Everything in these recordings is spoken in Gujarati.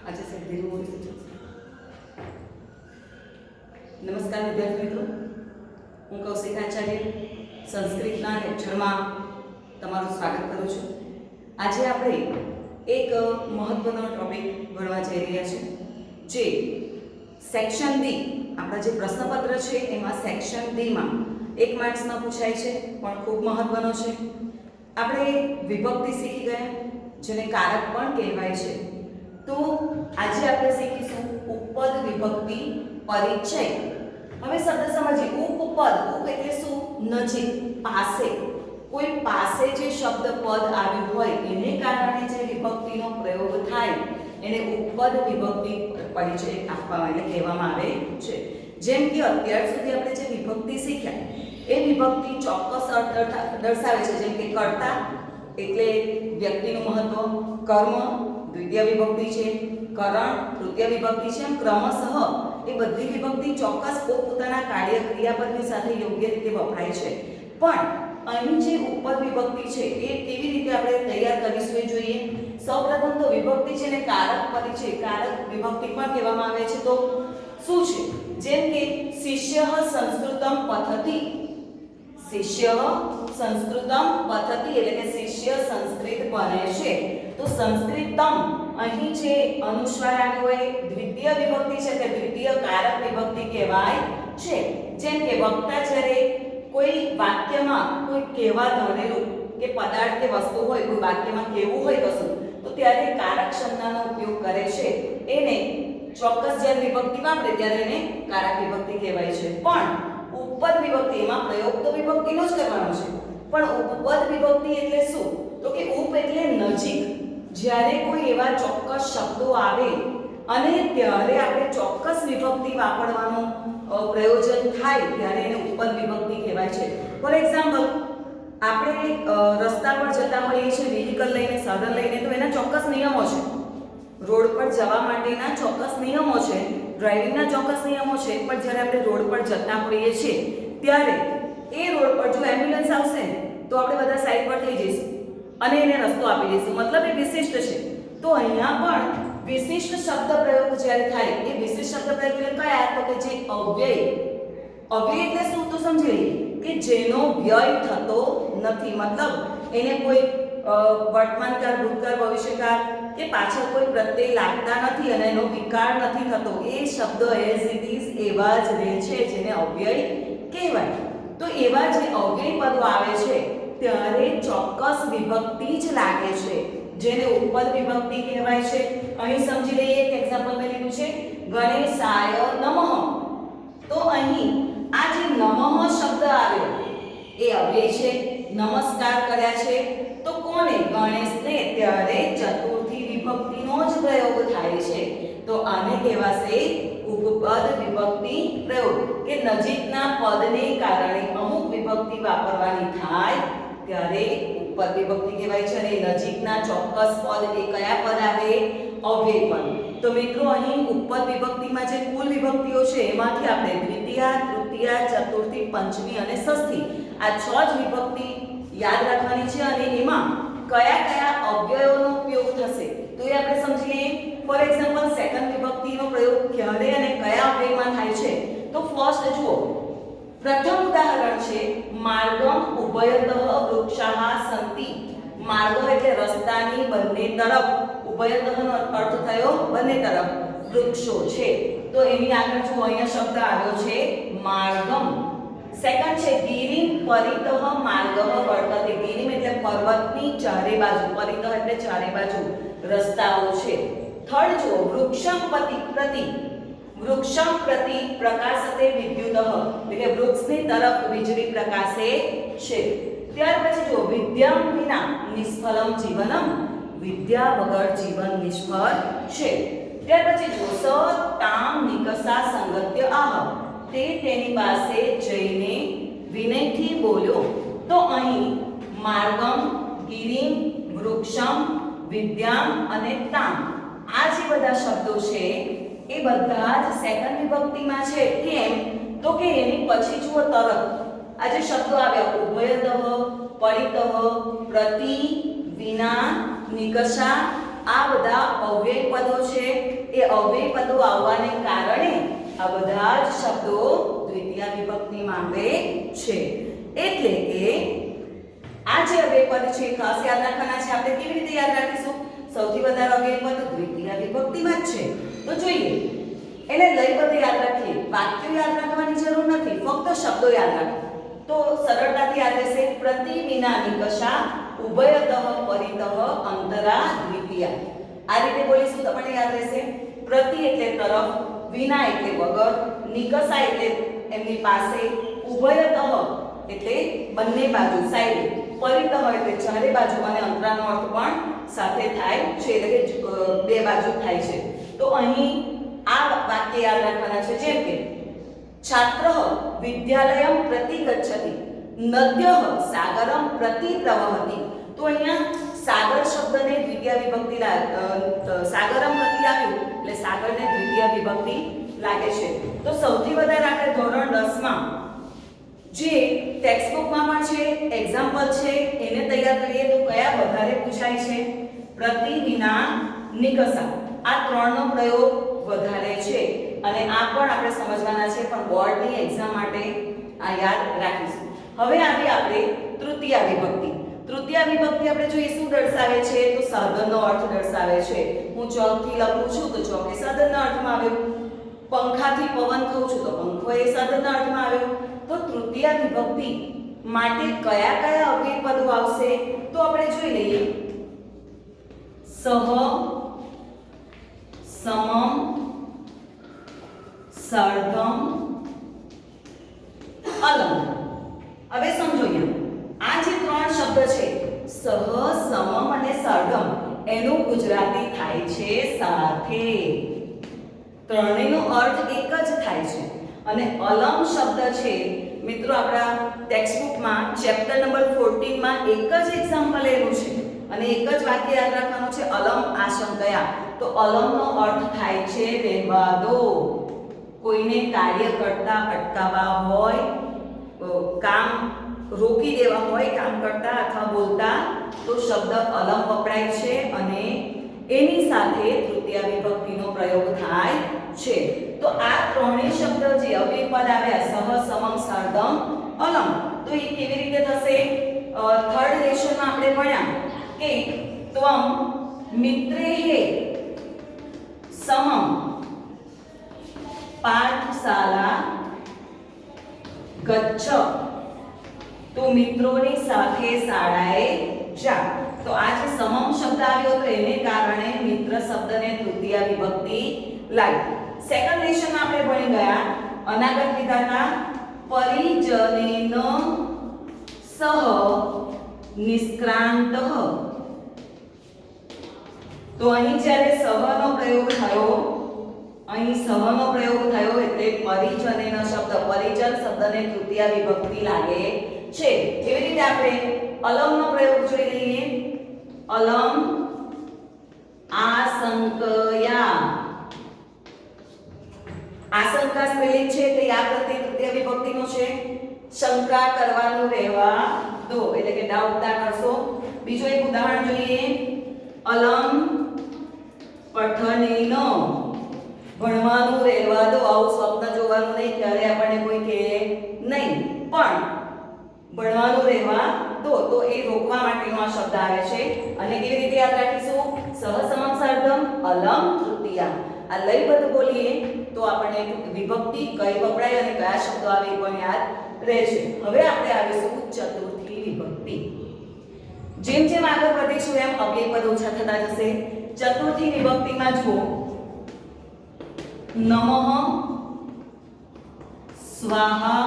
આજે છે ધીરું બોલી છે. નમસ્કાર વિદ્યાર્થી મિત્રો, હું કૌશિક આચાર્ય સંસ્કૃતના લેક્ચરમાં તમારું સ્વાગત કરું છું. આજે આપણે એક મહત્વનો ટોપિક ભણવા જઈ રહ્યા છીએ, જે સેક્શન ડી, આપણા જે પ્રશ્નપત્ર છે એમાં સેક્શન ડીમાં 1 માર્ક્સમાં પૂછાય છે, પણ ખૂબ મહત્વનો છે. આપણે વિભક્તિ શીખી ગયા, જેને કારક પણ કહેવાય છે. તો આજે આપણે શીખીશું ઉપપદ વિભક્તિ પરિચય. હવે શબ્દ સમજીએ. ઉપપદ, ઉપ એટલે શું? નજીક, પાસે. કોઈ પાસે જે શબ્દ પદ આવ્યું હોય એને કારણે જે વિભક્તિનો પ્રયોગ થાય એને ઉપપદ વિભક્તિ પરિચય આપવામાં એટલે કહેવામાં આવે છે. જેમ કે અત્યાર સુધી આપણે જે વિભક્તિ શીખ્યા એ વિભક્તિ ચોક્કસ અર્થ દર્શાવે છે. જેમ કે કર્તા એટલે વ્યક્તિનું મહત્વ, કર્મ દ્વિતીય વિભક્તિ છે, કરણ તૃતીય વિભક્તિ છે. એમ ક્રમશઃ એ બધી વિભક્તિ ચોક્કસ પોતપોતાના કાર્ય ક્રિયાપદની સાથે યોગ્ય રીતે વપરાય છે. પણ અહીં જે ઉપપદ વિભક્તિ છે એ કેવી રીતે આપણે તૈયાર કરીશું એ જોઈએ. સૌપ્રથમ તો વિભક્તિ છે ને કારક પરિચય, કારક વિભક્તિ પણ કહેવામાં આવે છે. તો શું છે? જેમ કે શિષ્યઃ સંસ્કૃતમ પઠતિ, શિષ્ય સંસ્કૃતમ પઠતિ એટલે કે શિષ્ય સંસ્કૃત ભણે છે. તો સંસ્કૃતમ અહીં જે અનુસ્વાર આવ્યો હોય દ્વિતીય વિભક્તિ છે તે દ્વિતીય કારક વિભક્તિ કહેવાય છે. જેમ કે વક્તા જ્યારે કોઈ વાક્યમાં કોઈ કહેવા ધરેલું કે પદાર્થ કે વસ્તુ હોય, કોઈ વાક્યમાં કહેવું હોય કશું, તો ત્યારે કારક સંજ્ઞાનો ઉપયોગ કરે છે. એને ચોક્કસ જ્યારે વિભક્તિ વાપરે ત્યારે એને કારક વિભક્તિ કહેવાય છે. પણ ઉપપદ વિભક્તિ, એમાં પ્રયોગ તો વિભક્તિનો જ કરવાનો છે, પણ ઉપપદ વિભક્તિ એટલે શું? તો કે ઉપ એટલે નજીક. જ્યારે કોઈ એવા ચોક્કસ શબ્દો આવે અને ત્યારે આપણે ચોક્કસ વિભક્તિ વાપરવાનું પ્રયોજન થાય ત્યારે એને ઉપપદ વિભક્તિ કહેવાય છે. ફોર એક્ઝામ્પલ, આપણે રસ્તા પર જતા હોઈએ છીએ વ્હીકલ લઈને, સાધન લઈને, તો એના ચોક્કસ નિયમો છે. રોડ પર જવા માટેના ચોક્કસ નિયમો છે, ડ્રાઇવિંગના ચોક્કસ નિયમો છે. પણ જ્યારે આપણે રોડ પર જતા હોઈએ છીએ ત્યારે એ રોડ પર જો એમ્બ્યુલન્સ આવશે તો આપણે બધા સાઈડ પર થઈ જઈશું અને એને રસ્તો આપી દઈશું. મતલબ એ વિશિષ્ટ છે. તો અહીંયા પણ વિશિષ્ટ શબ્દ પ્રયોગ જ્યારે થાય, એ વિશિષ્ટ શબ્દ પ્રયોગ એટલે કયા? તો કે જે અવ્યય. અવ્યય એટલે શું? તો સમજી લઈએ કે જેનો વ્યય થતો નથી. મતલબ એને કોઈ વર્તમાનકાળ, ભૂતકાળ, ભવિષ્યકાળ કે પાછળ કોઈ પ્રત્યય લાગતા નથી અને એનો વિકાર નથી થતો. એ શબ્દ એઝ ઇટ ઇઝ એવા જ રહે છે, જેને અવ્યય કહેવાય. તો એવા જે અવ્યય પદો આવે છે ત્યારે ચોક્કસ વિભક્તિ જ લાગે છે, જેને ઉપપદ વિભક્તિ કહેવાય છે. અહીં સમજી લઈએ એક એક્ઝામ્પલ મેં લીધું છે, ગણેશાય નમઃ. તો અહીં આ જે નમઃ શબ્દ આવ્યો એ અવ્યય છે, નમસ્કાર કર્યા છે. તો કોને? ગણેશને. ત્યારે ચતુર્થી વિભક્તિનો જ પ્રયોગ થાય છે. તો આને કહેવાશે ઉપપદ વિભક્તિ પ્રયોગ, કે નજીકના પદને કારણે અમુક વિભક્તિ વાપરવાની થાય ત્યારે ઉપપદ વિભક્તિ કહેવાય છે. અને નજીકના ચોક્કસ પદ એ કયા પદ આવે? અવ્યય પદ. તો મિત્રો અહીં ઉપપદ વિભક્તિમાં જે કુલ વિભક્તિઓ છે એમાંથી આપણે દ્વિતીયા, તૃતીયા, ચતુર્થી, પંચમી અને ષષ્ઠી આ 6 જ વિભક્તિ યાદ રાખવાની છે. અને એમાં કયા કયા અવ્યયોનો ઉપયોગ થશે તો એ આપણે સમજી લઈએ. ફોર એક્ઝામ્પલ, સેકન્ડ વિભક્તિનો પ્રયોગ ક્યારે અને કયા અવ્યયમાં થાય છે? તો ફર્સ્ટ જુઓ, પ્રથમ ઉદાહરણ છે માર્ગમ ઉભયતઃ વૃક્ષાઃ સંતિ. માર્ગ એટલે રસ્તાની બંને તરફ, ઉભયતઃનો અર્થ થયો બંને તરફ, વૃક્ષો છે. તો એની આગળ જુઓ, અહીંયા શબ્દ આવ્યો છે માર્ગમ. સેકન્ડ છે ગિરિમ પરિતઃ માર્ગઃ વર્તતે. ગિરિમ એટલે પર્વતની ચારે બાજુ, પરિતઃ એટલે ચારે બાજુ રસ્તાઓ છે. થર્ડ જુઓ, વૃક્ષમ પ્રતિ, વૃક્ષમ પ્રતિ પ્રકાશતે વિદ્યુતઃ એટલે કે વૃક્ષની તરફ વીજળી પ્રકાશે છે. ત્યાર પછી જુઓ, વિદ્યામ વિના નિષ્ફલમ જીવનમ. વિદ્યા વગર જીવન નિષ્ફળ છે. ત્યાર પછી જુઓ, સ તામ નિકષા સંગત્ય આહ. તે તેની પાસે જઈને વિનયથી બોલ્યો. તો અહીં માર્ગમ, ગિરિમ, વૃક્ષમ, વિદ્યામ અને તામ આ જે બધા શબ્દો છે એ બધા જ સેકન્ડ વિભક્તિમાં છે. કેમ? તો કે એની પછી જુઓ તરત આ જે શબ્દો આવ્યા ઉભયતઃ, પરિતઃ, પ્રતિ, વિના, નિકષા આ બધા અવ્યય પદો છે, એ અવ્યય પદો આવવાને કારણે આ બધા જ શબ્દો દ્વિતીય વિભક્તિમાં આવે છે. એટલે કે આ જે અવ્યય પદ છે ખાસ યાદ રાખવાના છે. આપણે કેવી રીતે યાદ રાખીશું? સૌથી વધારે અવ્યય પદ દ્વિતીય વિભક્તિમાં જ છે. તો જોઈએ એને લયબદ્ધ યાદ રાખીએ. વાક્યો યાદ રાખવાની જરૂર નથી, ફક્ત શબ્દો યાદ રાખો તો સરળતાથી યાદ રહેશે. પ્રતિ વિના નિકષા ઉભયતઃ પરિતઃ અંતરા દ્વિતીય. આ રીતે બોલીશું તો આપણને યાદ રહેશે. પ્રતિ એટલે તરફ, વિના એટલે વગર, નિકષા એટલે એમની પાસે, ઉભયતઃ એટલે બંને બાજુ સાઈડ, પરિતઃ એટલે ચારે બાજુ અને અંતરાનો અર્થ પણ સાથે થાય છે, એટલે કે બે બાજુ થાય છે. તો અહીં આ વાક્ય યાદ રાખવાના છે. જેમ કે છાત્રઃ વિદ્યાલયમ પ્રતિ ગચ્છતિ, નદ્યઃ સાગરમ પ્રતિ પ્રવહતિ. તો અહીંયા સાગર શબ્દને દ્વિતીય વિભક્તિ સાગરમ પ્રતિ આવ્યું એટલે સાગરને દ્વિતીય વિભક્તિ લાગે છે. તો સૌથી વધારે આપણે ધોરણ 10 માં જે ટેક્સ્ટ બુકમાં પણ છે, એક્ઝામ્પલ છે, એને તૈયાર કરીએ તો કયા વધારે પૂછાય છે? પ્રતિ વિના નિકષા. આ ત્રણનો પ્રયોગ વધારે છે અને આ પણ આપણે સમજવાના છે, પણ બોર્ડની એક્ઝામ માટે આ યાદ રાખીશું. હવે આવી આપણે તૃતીય વિભક્તિ. તૃતીય વિભક્તિ આપણે જોઈએ શું દર્શાવે છે? તો સાધનનો અર્થ દર્શાવે છે. હું ચોકથી લખું છું તો ચોક એ સાધનના અર્થમાં આવ્યો. પંખાથી પવન ખાઉં છું તો પંખો એ સાધનના અર્થમાં આવ્યો. તો તૃતીય વિભક્તિ માટે કયા કયા અવ્યય પદો આવશે? તો આપણે જોઈ લઈએ. સહ, સમમ, સાર્ધમ, અલમ. હવે સમજો અહીંયા આ જે ત્રણ શબ્દ છે સહ, સમમ અને સાર્ધમ, એનું ગુજરાતી થાય છે સાથે. ત્રણેયનો અર્થ એક જ થાય છે. અને અલમ શબ્દ છે મિત્રો આપણા ટેક્સ્ટબુકમાં ચેપ્ટર નંબર 14 માં એક જ એક્ઝામ્પલ એનું છે અને એક જ વાક્ય યાદ રાખવાનું છે. અલમ આશંકયા. તો અલમનો અર્થ થાય છે રહેવા દો. કોઈને કાર્ય કરતા અટકાવવા હોય, કામ રોકી દેવા હોય કામ કરતા અથવા બોલતા, તો શબ્દ અલમ વપરાય છે અને એની સાથે તૃતીય વિભક્તિનો પ્રયોગ થાય છે. તો આ ત્રણેય શબ્દ જે અવ્યય પદ આવ્યા સહ, સમમ, સાર્ધમ, અલમ, તો એ કેવી રીતે થશે? થર્ડ લેશનમાં આપણે ભણ્યા કે ત્વમ મિત્રેહે સમમ પાઠશાલા ગચ્છ. તો મિત્રોની સાથે શાળાએ જા. તો આ જે સમમ શબ્દ આવ્યો તો એને કારણે મિત્ર શબ્દને તૃતીય વિભક્તિ લાગી. સેકન્ડ લેશનમાં આપણે ભણી ગયા અનાગત વિધાતા પરિજનેન સહ નિષ્ક્રાંતઃ. તો અહીં જ્યારે સહનો પ્રયોગ થયો, અહીં સહનો પ્રયોગ થયો એટલે પરિજનેન શબ્દ, પરિજન શબ્દને તૃતીય વિભક્તિ લાગે છે. એવી રીતે આપણે અલમનો પ્રયોગ જોઈ લઈએ. અલમ આશંકયા. આશંકા સ્પેલિંગ છે તે યાદ કરતી તૃતીય વિભક્તિનો છે. શંકા કરવાનું રહેવા દો એટલે કે ડાઉટ ના કરશો. બીજો એક ઉદાહરણ જોઈએ. અલમ પઠનેન. ભણવાનું રહેવા દો. આવું સ્વપ્ન જોવાનું નહીં, ત્યારે આપણને કોઈ કહે નહીં, પણ ભણવાનું રહેવા દો તો એ રોકવા માટેનો આ શબ્દ આવે છે. અને કેવી રીતે યાદ રાખીશું? સહ, સમમ, સાર્ધમ, અલમ, તૃતીય. આ લયબદ્ધ બોલીએ તો આપણને વિભક્તિ કઈ વપરાય અને કયા શબ્દો આવે એ પણ યાદ રહે છે. હવે આપણે આવીશું ચતુર્થી વિભક્તિ. જેમ જેમ આગળ વધીશું એમ અવ્યય પદ ઓછા થતા જશે. ચતુર્થી વિભક્તિમાં જુઓ નમઃ, સ્વાહા,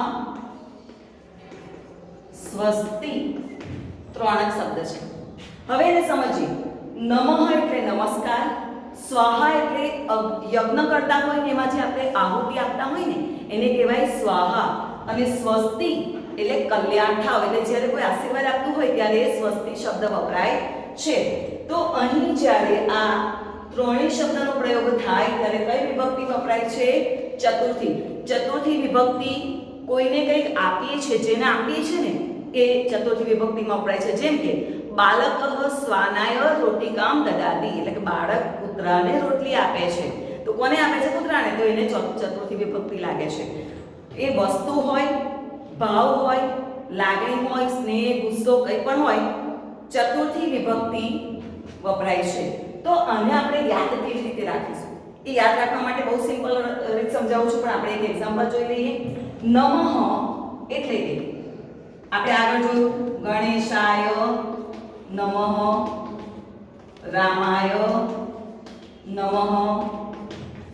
સ્વસ્તિ, ત્રણ જ શબ્દ છે. હવે એને સમજીએ. નમઃ એટલે નમસ્કાર, સ્વાહા એટલે યજ્ઞ કરતા હોય ને એમાં જે આપણે આહુતિ આપતા હોય ને એને કહેવાય સ્વાહા. અને સ્વસ્તિ એટલે કલ્યાણ થાવ, એટલે જ્યારે કોઈ આશીર્વાદ આપતું હોય ત્યારે સ્વસ્તિ શબ્દ વપરાય છે. તો અહીં જ્યારે આ ત્રણેય શબ્દનો પ્રયોગ થાય ત્યારે કઈ વિભક્તિ વપરાય છે? ચતુર્થી. ચતુર્થી વિભક્તિ કોઈને કંઈક આપીએ છે, જેને આપીએ છે ને એ ચતુર્થી વિભક્તિમાં વપરાય છે. જેમ કે બાલકઃ શ્વાનાય રોટિકામ દદાતિ, એટલે કે બાળક કૂતરાને રોટલી આપે છે. તો કોને આપે છે? કૂતરાને. તો એને ચતુર્થી વિભક્તિ લાગે છે. એ વસ્તુ હોય, ભાવ હોય, લાગણી હોય, સ્નેહ, ગુસ્સો કંઈ પણ હોય, ચતુર્થી વિભક્તિ વપરાય છે. તો આને આપણે યાદ કેવી રીતે રાખીશું? એ યાદ રાખવા માટે બહુ સિમ્પલ રીત સમજાવું છું, પણ આપણે એક એક્ઝામ્પલ જોઈ લઈએ. નમઃ એટલે કે આપણે આગળ જોયું ગણેશાય નમઃ, રામાય નમઃ,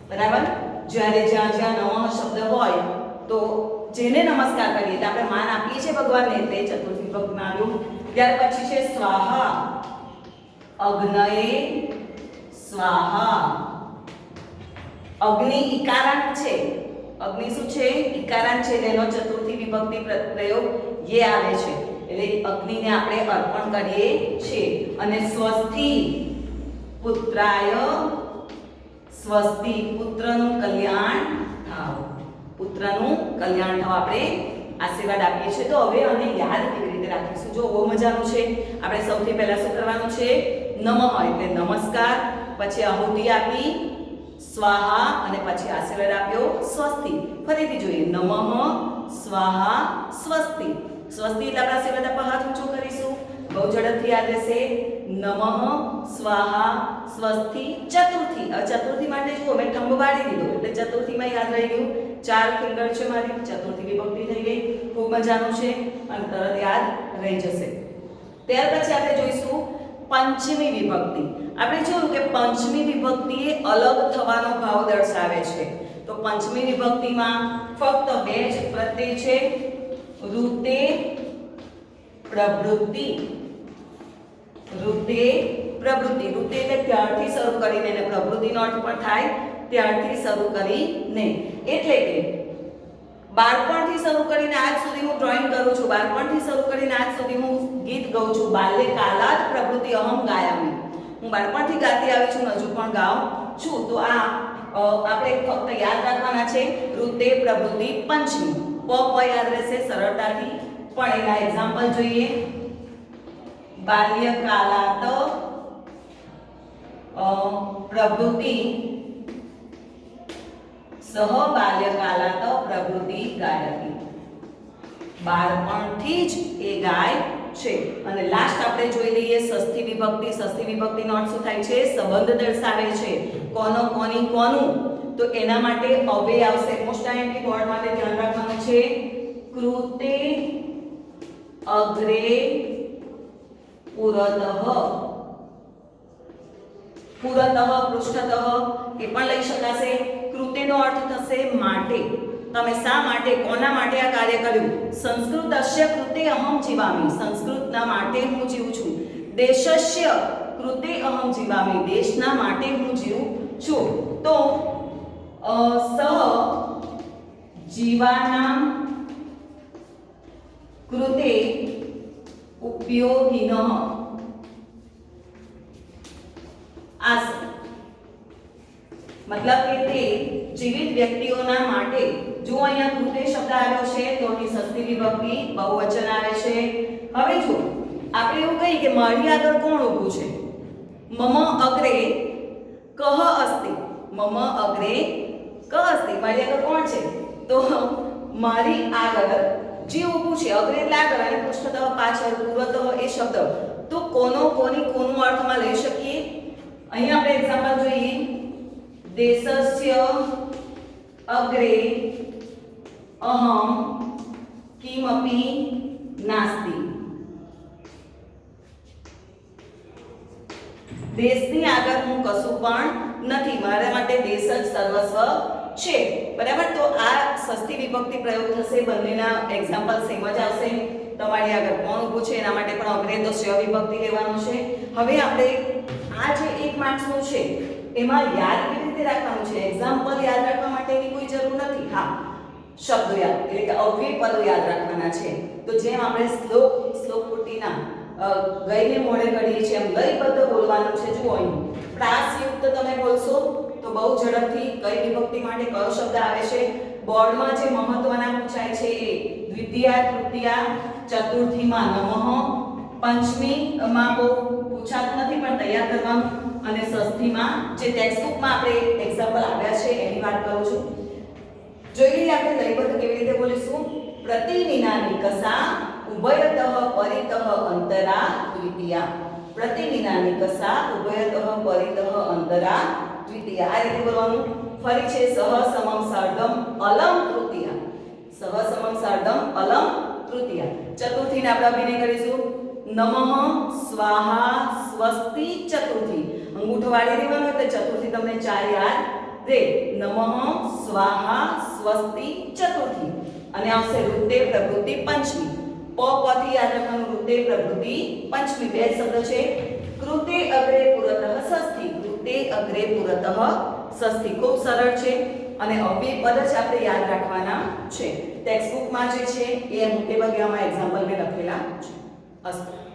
બરાબર. જ્યારે જ્યાં જ્યાં નમઃ શબ્દ હોય તો જેને નમસ્કાર કરીએ એટલે આપણે માન આપીએ છીએ ભગવાનને, તે ચતુર્થી વિભક્તિમાં આવ્યું. ત્યાર પછી છે સ્વાહા, અગ્નયે સ્વાહા. અગ્નિ ઇકારાંત છે. અગ્નિ શું છે? ઇકારાંત છે. તેનો ચતુર્થી વિભક્તિ પ્રયોગ યે આવે છે. એટલે અગ્નિને આપણે અર્પણ કરીએ છીએ. અને સ્વસ્તિ પુત્રાય સ્વસ્તિ, પુત્રનું કલ્યાણ થાવ, પુત્રનું કલ્યાણ થાવ આપણે આશીર્વાદ આપીએ છીએ. તો હવે આને યાદ કેવી રીતે રાખીશું? જો બહુ મજાનું છે. આપણે સૌથી પહેલા શું કરવાનું છે? નમઃ એટલે નમસ્કાર, પછી આહુતિ આપી સ્વાહા, અને પછી આશીર્વાદ આપ્યો સ્વસ્તિ. ફરીથી જોઈએ નમઃ સ્વાહા સ્વસ્તિ. સ્વસ્તિ એટલે આપણે આશીર્વાદ આપવા હાથ ઊંચો કરીશું. બહુ ઝડપથી યાદ રહેશે. નમઃ સ્વાહા સ્વસ્તિ ચતુર્થી. હવે ચતુર્થી માટે જુઓ મેં થંભ વાળી દીધો એટલે ચતુર્થીમાં યાદ રહી ગયું. 4 ફિંગર છે મારી, ચતુર્થી વિભક્તિ થઈ ગઈ. ખૂબ મજાનું છે અને તરત યાદ રહી જશે. ત્યાર પછી આપણે જોઈશું પંચમી વિભક્તિ. આપણે જોયું કે પંચમી વિભક્તિ એ અલગ થવાનો ભાવ દર્શાવે છે. તો પંચમી વિભક્તિમાં ફક્ત 2 જ પ્રત્યય છે. ઋતે પ્રવૃત્તિ, ઋતે પ્રવૃત્તિ. ઋતે એટલે ત્યારથી શરૂ કરીને, અને પ્રવૃત્તિનો અર્થ પણ થાય ત્યારથી શરૂ કરીને. એટલે કે બાળપણથી શરૂ કરીને આજ સુધી હું ડ્રોઈંગ કરું છું, બાળપણથી શરૂ કરીને આજ સુધી હું ગીત ગાઉં છું. બાલ્ય કાલાત પ્રવૃત્તિ અહમ ગાયામિ. હું બાળપણથી ગાતી આવી છું, હજુ પણ ગાઉં છું. તો આ આપણે ફક્ત યાદ રાખવાના છે ઋતે પ્રવૃત્તિ પંચમી. પ યાદ રહેશે સરળતાથી. પણ એના એક્ઝામ્પલ જોઈએ. બાલ્ય કાલાત પ્રવૃત્તિ સહ બાલ્યકાલાત પ્રવૃત્તિ ગાયતી. બાળપણથી જ એ ગાય છે. અને લાસ્ટ આપણે જોઈ લઈએ ષષ્ઠી વિભક્તિ. ષષ્ઠી વિભક્તિનો અર્થ શું થાય છે? સંબંધ દર્શાવે છે. કોનો, કોની, કોનું. તો એના માટે અવ્યય આવશે. મોસ્ટ આઈએમપી બોર્ડ માટે ધ્યાન રાખવાનું છે. કૃતે અગ્રે પુરતઃ. પુરતઃ પૃષ્ઠતઃ એ પણ લઈ શકાશે. કૃતેનો અર્થ થશે માટે. તમે શા માટે, કોના માટે આ કાર્ય કર્યું? સંસ્કૃતસ્ય કૃતે અહમ જીવામિ. સંસ્કૃતના માટે હું જીવું છું. દેશસ્ય કૃતે અહમ જીવામિ. દેશના માટે હું જીવું છું. તો સહ જીવાનામ કૃતે ઉપયોગિનઃ આસ. મતલબ કે તે જીવિત વ્યક્તિઓના માટે. જો અહીંયા કૃતે શબ્દ આવ્યો છે તો એની ષષ્ઠી વિભક્તિ બહુવચન આવે છે. હવે જો આપણે એવું કહીએ કે મારી આગળ કોણ ઊભું છે? મમ અગ્રે કહ અસ્તિ. મમ અગ્રે કહ અસ્તિ. મારી આગળ કોણ છે? તો મારી આગળ જે ઊભું છે, અગ્રે એટલે આગળ અને પૃષ્ઠતઃ પાછળ, પુરતઃ એ શબ્દ. તો કોનો, કોની, કોનું અર્થમાં લઈ શકીએ? અહીં આપણે એક્ઝામ્પલ જોઈએ. દેશસ્ય અગ્રે અહમ કિમપી નાસ્તિ. દેશની આગળ હું કશું પણ નથી, મારા માટે દેશ જ સર્વસ્વ છે. બરાબર. તો આ ષષ્ઠી વિભક્તિ પ્રયોગ થશે. બંનેના એક્ઝામ્પલ સેમ જ આવશે. તમારી આગળ કોણ ઊભું છે એના માટે પણ અગ્રે તો સ્ય વિભક્તિ લેવાનું છે. હવે આપણે આ જે 1 માર્ક્સનું છે એમાં યાદ કેવી રીતે રાખવાનું છે? એક્ઝામ્પલ યાદ રાખવા માટેની કોઈ જરૂર નથી. હા, શબ્દો યાદ એટલે કે અવ્યય પદો યાદ રાખવાના છે. તો જેમ આપણે શ્લોક પૂર્તિના ગઈને મોડે કરીએ છીએ એમ લયબદ્ધ બોલવાનું છે. જુઓ અહીં પ્રાસયુક્ત તમે બોલશો તો બહુ ઝડપથી કઈ વિભક્તિ માટે કયો શબ્દ આવે છે. બોર્ડમાં જે મહત્વના પૂછાય છે એ દ્વિતીયા, તૃતીયા, ચતુર્થીમાં નમઃ, પંચમીમાં બહુ પૂછાતું નથી પણ તૈયાર કરવાનું, અને ષષ્ઠીમાં જે ટેક્સ્ટ બુકમાં આપણે એક્ઝામ્પલ આપ્યા છે એની વાત કરું છું. જોઈ લઈએ આપણે લયબદ્ધ કેવી રીતે બોલીશું. પ્રતિવિનાની કસા ઉભયતઃ પરિતઃ અંતરા દ્વિતીયા. પ્રતિવિનાની કસા ઉભયતઃ પરિતઃ અંતરા દ્વિતીયા. આ રીતે બોલવાનું. ફરી છે સહ સમમ સાર્ધમ અલમ તૃતીયા. સહ સમમ સાર્ધમ અલમ તૃતીયા. ચતુર્થીને આપણે અભિનય કરીશું. નમઃ સ્વાહા સ્વસ્તિ ચતુર્થી. અંગૂઠો વાળી દેવાનો એટલે ચતુર્થી તમને 4 યાદ રે. નમઃ સ્વાહા સ્વસ્તિ ચતુર્થી. અને આવશે ઋતે પ્રવૃત્તિ પંચમી. પ થી યાદ રાખવાનું. ઋતે પ્રવૃત્તિ પંચમી. બે શબ્દ છે. કૃતે અગ્રે પુરતઃ ષષ્ઠી. કૃતે અગ્રે પુરતઃ ષષ્ઠી. ખૂબ સરળ છે અને અવ્યય પદ જ આપણે યાદ રાખવાના છે. ટેક્સ્ટ બુકમાં જે છે એ મોટે ભાગે આમાં એક્ઝામ્પલ મેં લખેલા છે. અસ્તુ.